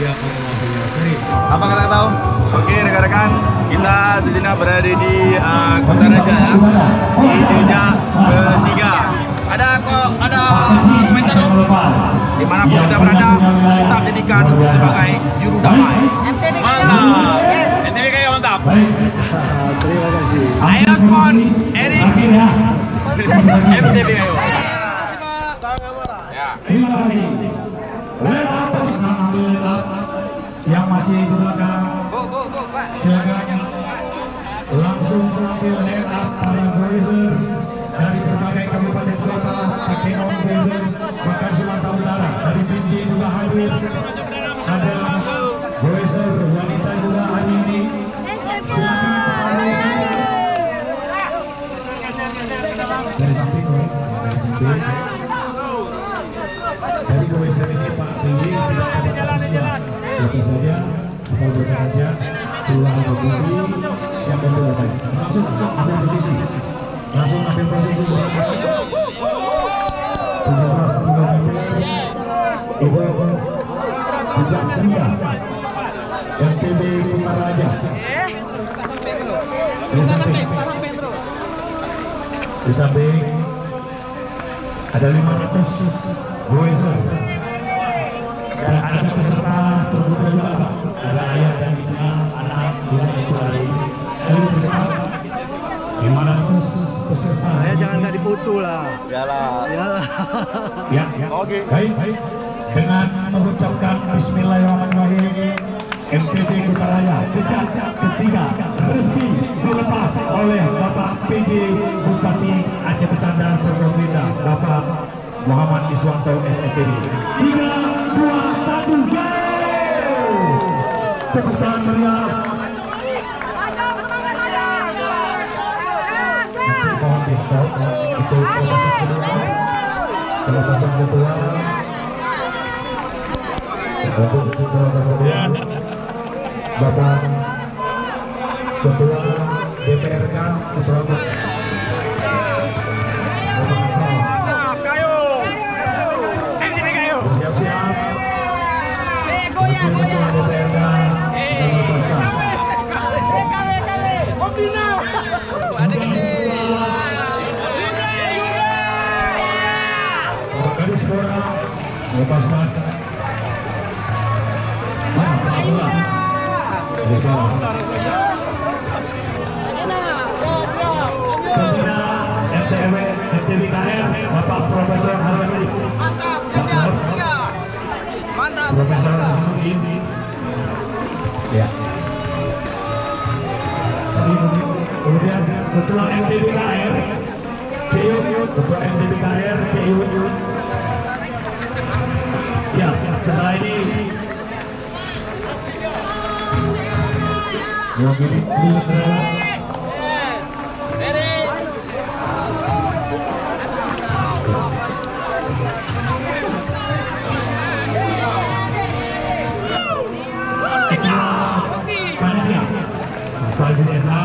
Ya Allah ya Karim. Apa kata tahu? Oke rekan-rekan, kita sejenak berada di Kota Raja ya. Di jejak ketiga. Ada komentar di mana pun kita berada, tetap jadikan sebagai juru damai. Mantap. NTB kayak mantap. Terima kasih. Ayo Spon, Erik. MTB ayo. Ya. Terima kasih. Line up sekarang ambil line up yang masih di belakang. Silakan langsung tampil line up para goizer dari berbagai kabupaten kota, Cakenon, Banten, bahkan Sumatera Utara. Dari Pinji juga hadir. Ada goizer wanita juga hari ini. Silakan dari samping, dari samping. Dari goizer ini Pak Pinji tidak ada usia. Siapa saja asal berkaca keluar putih siapa yang berada. Langsung ambil posisi. Langsung ambil posisi. 17 km. Ibu jejak Bunda MTB Kota Raja. Di samping ada 500 goizer. Dan ada peserta terbuka juga, ada ayah dan ibunya, anak dua itu hari ini. Dari depan 500 peserta. Saya jangan nggak difoto lah. Yalah. Ya. Oke. Baik. Dengan mengucapkan Bismillahirrahmanirrahim, MTB Kota Raya jejak ketiga resmi dilepas oleh Bapak PJ Bupati Aceh Besar dan Forkopimda Bapak Muhammad Iswanto SSD. 3, 2, 1, go! Tepuk tangan meriah. Mohon di stop itu kelompok kedua. Untuk kelompok kedua, Bapak Ketua DPRK Ketua lepaskan. MTB KR Bapak Profesor Hasanuddin. Mantap. Profesor Hasanuddin. Ya. Kemudian Ketua MTB KR Cium, Ketua MTB KR Cium. Siap, setelah ini panitia Kepala Desa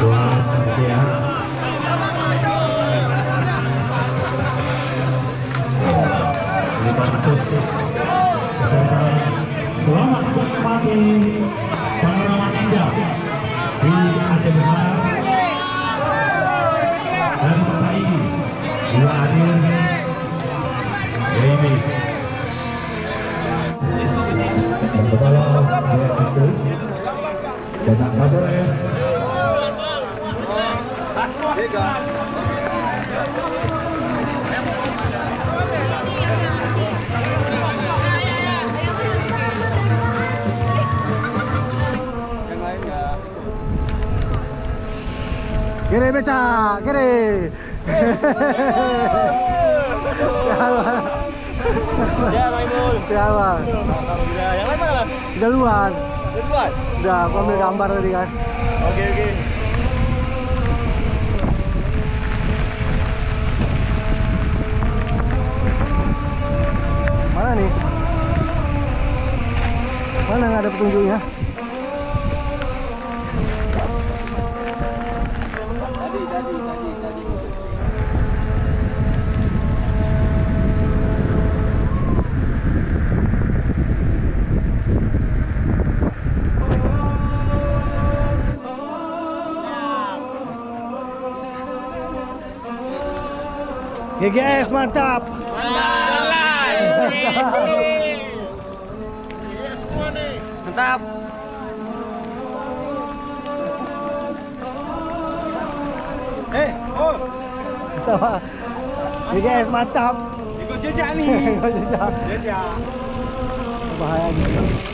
Tuan Panitia selamat menikmati panorama indah di Aceh Besar dan Bapak Igi juga hadir ini Kepala BNPB Bapak Kapolres kiri beca, kiri. Ya, Maimul. Siapa? Yang lain mana? Udah luar. Duluan. Udah, aku ambil gambar tadi kan. Oke. Mana nih? Mana nggak ada petunjuknya? Tadi. GGS mantap. Mantap. Oh. GGS mantap. Ikut jejak ni. Jejak. Jejak. Bahaya gitu.